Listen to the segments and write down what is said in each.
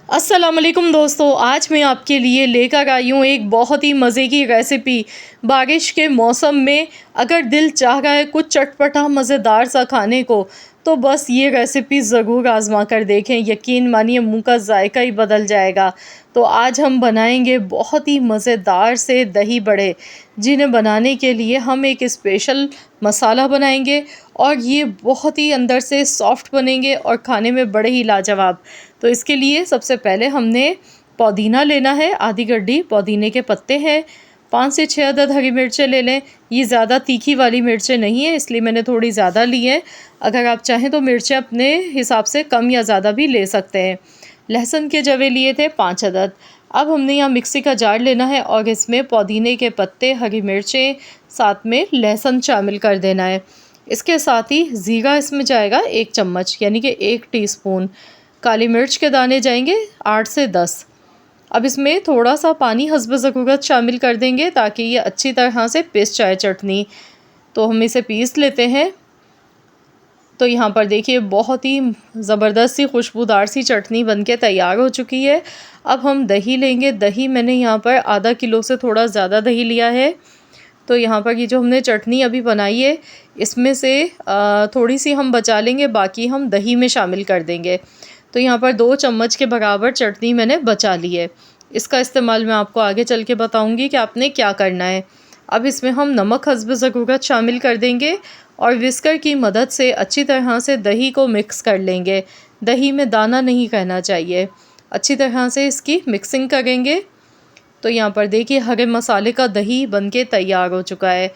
अस्सलामुअलैकुम दोस्तों, आज मैं आपके लिए लेकर आई हूँ एक बहुत ही मज़े की रेसिपी। बारिश के मौसम में अगर दिल चाह रहा है कुछ चटपटा मज़ेदार सा खाने को, तो बस ये रेसिपी ज़रूर आज़मा कर देखें। यकीन मानिए मुंह का जायका ही बदल जाएगा। तो आज हम बनाएंगे बहुत ही मज़ेदार से दही बड़े, जिन्हें बनाने के लिए हम एक स्पेशल मसाला बनाएंगे और ये बहुत ही अंदर से सॉफ्ट बनेंगे और खाने में बड़े ही लाजवाब। तो इसके लिए सबसे पहले हमने पुदीना लेना है, आधी गड्डी पुदीने के पत्ते हैं, 5 से 6 अदद हरी मिर्चें ले लें। ये ज़्यादा तीखी वाली मिर्चें नहीं है, इसलिए मैंने थोड़ी ज़्यादा ली है। अगर आप चाहें तो मिर्चें अपने हिसाब से कम या ज़्यादा भी ले सकते हैं। लहसुन के जवे लिए थे 5 अदद। अब हमने यहाँ मिक्सी का जार लेना है और इसमें पुदीने के पत्ते, हरी मिर्चें, साथ में लहसुन शामिल कर देना है। इसके साथ ही ज़ीरा इसमें जाएगा 1 चम्मच, यानी कि 1 टीस्पून। काली मिर्च के दाने जाएंगे 8 से 10। अब इसमें थोड़ा सा पानी हस्ब ज़रूरत शामिल कर देंगे ताकि ये अच्छी तरह से पिस जाए चटनी। तो हम इसे पीस लेते हैं। तो यहाँ पर देखिए बहुत ही ज़बरदस्त सी खुशबूदार सी चटनी बनके तैयार हो चुकी है। अब हम दही लेंगे। दही मैंने यहाँ पर आधा किलो से थोड़ा ज़्यादा दही लिया है। तो यहाँ पर ये जो हमने चटनी अभी बनाई है, इसमें से थोड़ी सी हम बचा लेंगे, बाकी हम दही में शामिल कर देंगे। तो यहाँ पर 2 चम्मच के बराबर चटनी मैंने बचा ली है। इसका इस्तेमाल मैं आपको आगे चल के बताऊँगी कि आपने क्या करना है। अब इसमें हम नमक हस्ब ज़रूरत शामिल कर देंगे और विस्कर की मदद से अच्छी तरह से दही को मिक्स कर लेंगे। दही में दाना नहीं रहना चाहिए। अच्छी तरह से इसकी मिक्सिंग करेंगे। तो यहाँ पर देखिए हरे मसाले का दही बनके तैयार हो चुका है।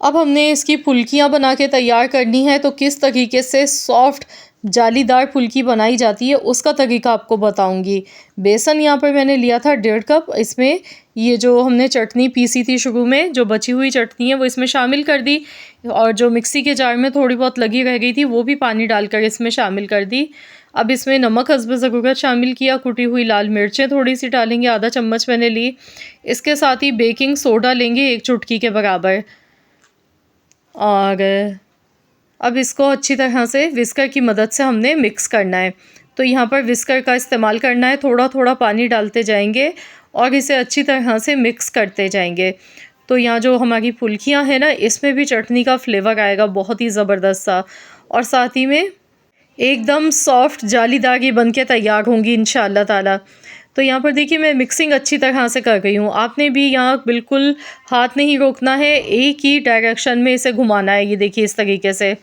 अब हमने इसकी फुल्कियाँ बना के तैयार करनी है। तो किस तरीके से सॉफ्ट जालीदार फुल्की बनाई जाती है उसका तरीका आपको बताऊंगी। बेसन यहाँ पर मैंने लिया था 1.5 कप। इसमें ये जो हमने चटनी पीसी थी शुरू में, जो बची हुई चटनी है वो इसमें शामिल कर दी और जो मिक्सी के जार में थोड़ी बहुत लगी रह गई थी वो भी पानी डालकर इसमें शामिल कर दी। अब इसमें नमक हस्ब ज़रूरत शामिल किया। कुटी हुई लाल मिर्चें थोड़ी सी डालेंगे, आधा चम्मच मैंने ली। इसके साथ ही बेकिंग सोडा लेंगे 1 चुटकी के बराबर। और अब इसको अच्छी तरह से विस्कर की मदद से हमने मिक्स करना है। तो यहाँ पर विस्कर का इस्तेमाल करना है। थोड़ा थोड़ा पानी डालते जाएंगे और इसे अच्छी तरह से मिक्स करते जाएंगे। तो यहाँ जो हमारी फुल्कियाँ हैं ना, इसमें भी चटनी का फ्लेवर आएगा बहुत ही ज़बरदस्त सा, और साथ ही में एकदम सॉफ्ट जालीदार ये बन के तैयार होंगी इंशाअल्लाह ताला। तो यहाँ पर देखिए मैं मिक्सिंग अच्छी तरह से कर गई हूँ। आपने भी यहाँ बिल्कुल हाथ नहीं रोकना है, एक ही डायरेक्शन में इसे घुमाना है। ये देखिए इस तरीके से।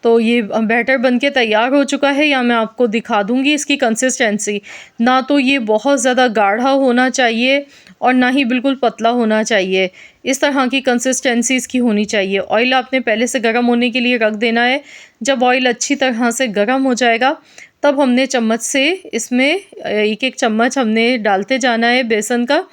तो ये बैटर बनके तैयार हो चुका है। यहाँ मैं आपको दिखा दूँगी इसकी कंसिस्टेंसी। ना तो ये बहुत ज़्यादा गाढ़ा होना चाहिए और ना ही बिल्कुल पतला होना चाहिए। इस तरह की कंसिस्टेंसी इसकी होनी चाहिए। ऑयल आपने पहले से गर्म होने के लिए रख देना है। जब ऑयल अच्छी तरह से गर्म हो जाएगा तब हमने चम्मच से इसमें एक एक चम्मच हमने डालते जाना है बेसन का।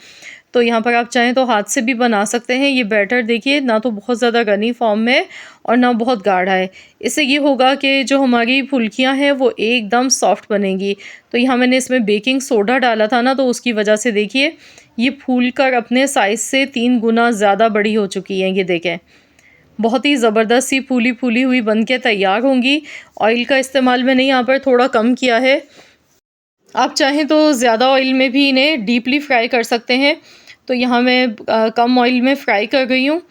तो यहाँ पर आप चाहें तो हाथ से भी बना सकते हैं। ये बैटर देखिए ना तो बहुत ज़्यादा घनी फॉर्म में और ना बहुत गाढ़ा है। इससे ये होगा कि जो हमारी फुल्कियाँ हैं वो एकदम सॉफ्ट बनेंगी। तो यहाँ मैंने इसमें बेकिंग सोडा डाला था ना, तो उसकी वजह से देखिए ये फूल कर अपने साइज़ से 3 गुना ज़्यादा बड़ी हो चुकी हैं। ये देखें बहुत ही ज़बरदस्त सी फूली फूली हुई बन के तैयार होंगी। ऑयल का इस्तेमाल मैंने यहाँ पर थोड़ा कम किया है। आप चाहें तो ज़्यादा ऑयल में भी इन्हें डीपली फ्राई कर सकते हैं। तो यहाँ मैं कम ऑयल में फ्राई कर गई हूँ।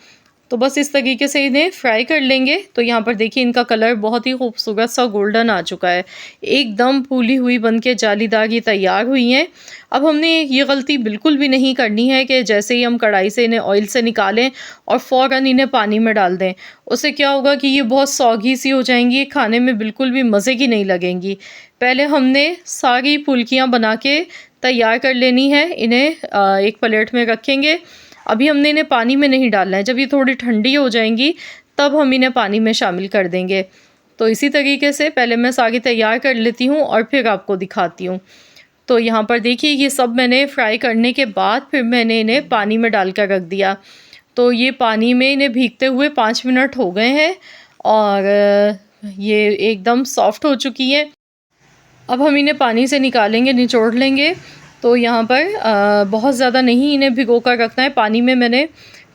तो बस इस तरीके से इन्हें फ्राई कर लेंगे। तो यहाँ पर देखिए इनका कलर बहुत ही खूबसूरत सा गोल्डन आ चुका है। एकदम फूली हुई बनके जालीदार ये तैयार हुई हैं। अब हमने ये गलती बिल्कुल भी नहीं करनी है कि जैसे ही हम कढ़ाई से इन्हें ऑयल से निकालें और फ़ौरन इन्हें पानी में डाल दें। उससे क्या होगा कि ये बहुत सौगी सी हो जाएंगी, खाने में बिल्कुल भी मज़े की नहीं लगेंगी। पहले हमने सारी फुल्कियाँ बना के तैयार कर लेनी है। इन्हें एक प्लेट में रखेंगे। अभी हमने इन्हें पानी में नहीं डालना है। जब ये थोड़ी ठंडी हो जाएंगी तब हम इन्हें पानी में शामिल कर देंगे। तो इसी तरीके से पहले मैं सारी तैयार कर लेती हूँ और फिर आपको दिखाती हूँ। तो यहाँ पर देखिए ये सब मैंने फ्राई करने के बाद फिर मैंने इन्हें पानी में डाल कर रख दिया। तो ये पानी में इन्हें भीगते हुए 5 मिनट हो गए हैं और ये एकदम सॉफ्ट हो चुकी हैं। अब हम इन्हें पानी से निकालेंगे, निचोड़ लेंगे। तो यहाँ पर बहुत ज़्यादा नहीं इन्हें भिगो कर रखना है। पानी में मैंने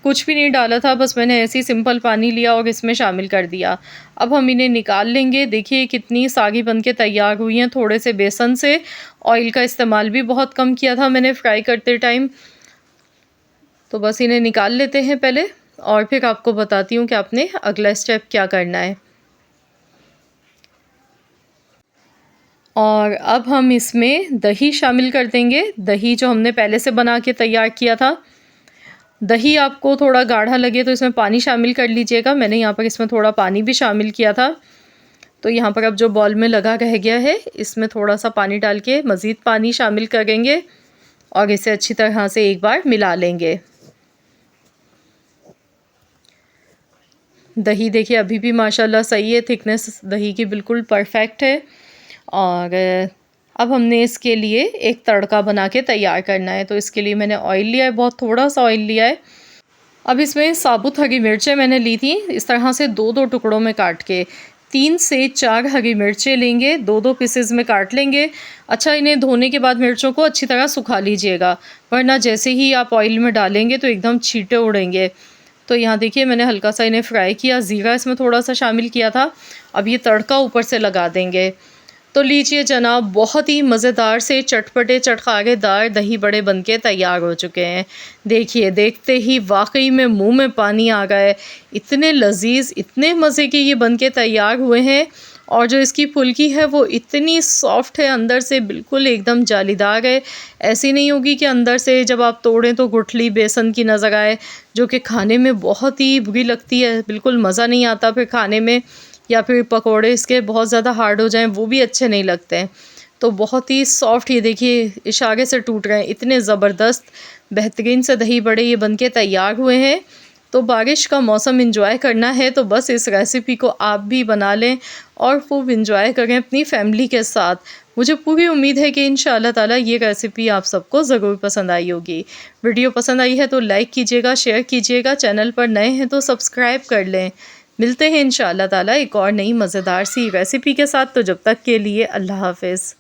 कुछ भी नहीं डाला था, बस मैंने ऐसे ही सिंपल पानी लिया और इसमें शामिल कर दिया। अब हम इन्हें निकाल लेंगे। देखिए कितनी सागी बन के तैयार हुई हैं थोड़े से बेसन से। ऑयल का इस्तेमाल भी बहुत कम किया था मैंने फ्राई करते टाइम। तो बस इन्हें निकाल लेते हैं पहले और फिर आपको बताती हूँ कि आपने अगला स्टेप क्या करना है। और अब हम इसमें दही शामिल कर देंगे। दही जो हमने पहले से बना के तैयार किया था। दही आपको थोड़ा गाढ़ा लगे तो इसमें पानी शामिल कर लीजिएगा। मैंने यहाँ पर इसमें थोड़ा पानी भी शामिल किया था। तो यहाँ पर अब जो बॉल में लगा रह गया है, इसमें थोड़ा सा पानी डाल के मज़ीद पानी शामिल करेंगे और इसे अच्छी तरह से एक बार मिला लेंगे। दही देखिए अभी भी माशाल्लाह सही है, थिकनेस दही की बिल्कुल परफेक्ट है। और अब हमने इसके लिए एक तड़का बना के तैयार करना है। तो इसके लिए मैंने ऑयल लिया है, बहुत थोड़ा सा ऑयल लिया है। अब इसमें साबुत हरी मिर्चें मैंने ली थी, इस तरह से 2-2 टुकड़ों में काट के। 3 से 4 हरी मिर्चें लेंगे, 2-2 पीसेस में काट लेंगे। अच्छा, इन्हें धोने के बाद मिर्चों को अच्छी तरह सुखा लीजिएगा, वरना जैसे ही आप ऑयल में डालेंगे तो एकदम छींटे उड़ेंगे। तो यहाँ देखिए मैंने हल्का सा इन्हें फ्राई किया, ज़ीरा इसमें थोड़ा सा शामिल किया था। अब ये तड़का ऊपर से लगा देंगे। तो लीजिए जनाब, बहुत ही मज़ेदार से चटपटे चटखारेदार दही बड़े बनके तैयार हो चुके हैं। देखिए देखते ही वाकई में मुंह में पानी आ गया है। इतने लजीज, इतने मज़े के ये बनके तैयार हुए हैं। और जो इसकी फुल्की है वो इतनी सॉफ्ट है, अंदर से बिल्कुल एकदम जालीदार है। ऐसी नहीं होगी कि अंदर से जब आप तोड़ें तो गुठली बेसन की नज़र आए, जो कि खाने में बहुत ही बुरी लगती है। बिल्कुल मज़ा नहीं आता फिर खाने में, या फिर पकोड़े इसके बहुत ज़्यादा हार्ड हो जाएं वो भी अच्छे नहीं लगते हैं। तो बहुत ही सॉफ्ट, ये देखिए इशारे से टूट रहे हैं। इतने ज़बरदस्त बेहतरीन से दही बड़े ये बनके तैयार हुए हैं। तो बारिश का मौसम एंजॉय करना है तो बस इस रेसिपी को आप भी बना लें और खूब एंजॉय करें अपनी फैमिली के साथ। मुझे पूरी उम्मीद है कि इंशाअल्लाह ताला ये रेसिपी आप सबको ज़रूर पसंद आई होगी। वीडियो पसंद आई है तो लाइक कीजिएगा, शेयर कीजिएगा, चैनल पर नए हैं तो सब्सक्राइब कर लें। मिलते हैं इंशाअल्लाह ताला एक और नई मज़ेदार सी रेसिपी के साथ। तो जब तक के लिए अल्लाह हाफ़िज़।